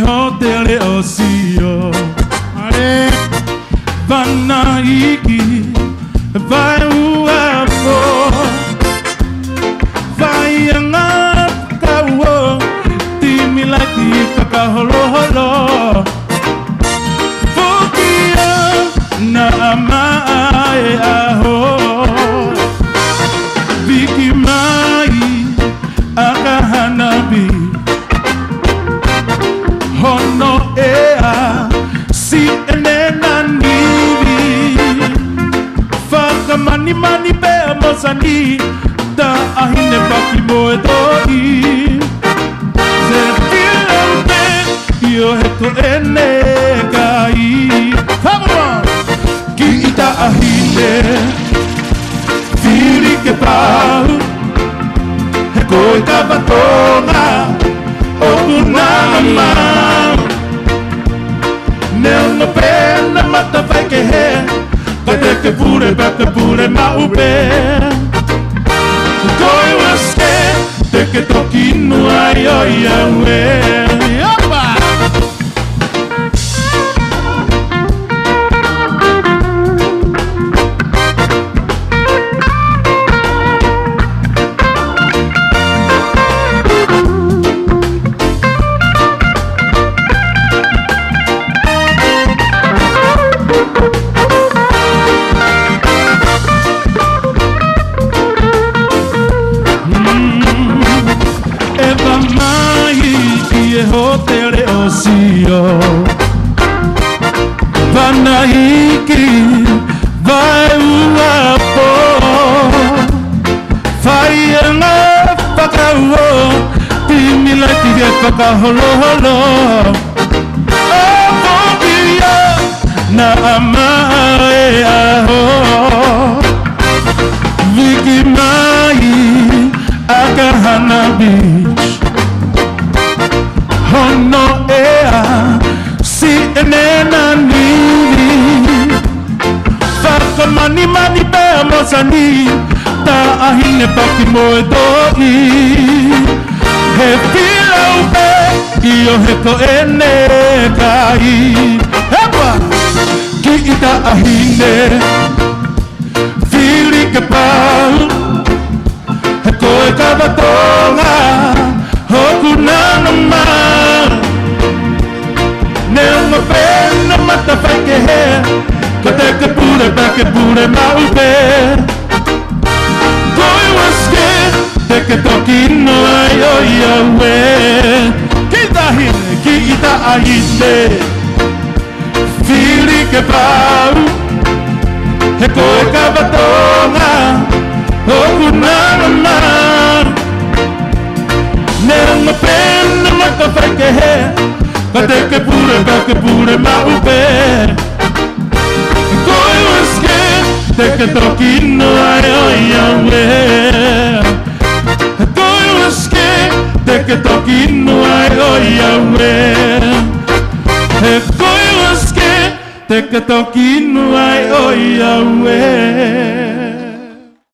hotele osio ale vanaiki vai uafo vai ngakawo timilaki kakaholoholo fukia na amae aho Viki mai akahanabi Hono ea si enena nivi Faka mani mani bea mosani Da ahine baki moe doi Se filambe Io heto ene kai Come on! Ki ita ahine Fili ke pau He koe ka batonga O kunama Neo no pena mata vai ke he Ka te ke pure maupe Koe waske Te ke toki nuai o iaue Opa! Hotele osio Vanaiki vai uapo Whaianga whakauo Timila tige whakaholoholo Awopia na amae aho Viki mai akahana beach Hono ea si enena nivi Faka mani mani bea mosani Ta ahine baki moe doi He fila upe Io heko ene kai Hewa Ki ita ahine Fili ke pau He koe ka batonga Hoku nana ma Neo no pena mata vai ke he Ka te ke pure maupe Koe waske Te ke toki no ai o iaue Ki ita ahine Fili ke pau He koe ka batonga Hoku nana ma Neo no pena mata vai ke he Ka te ke pure maupe Koe waske Te ke toki no ai o iaue Koe waske Te ke toki no ai o iaue Koe waske Te ke toki no ai o iaue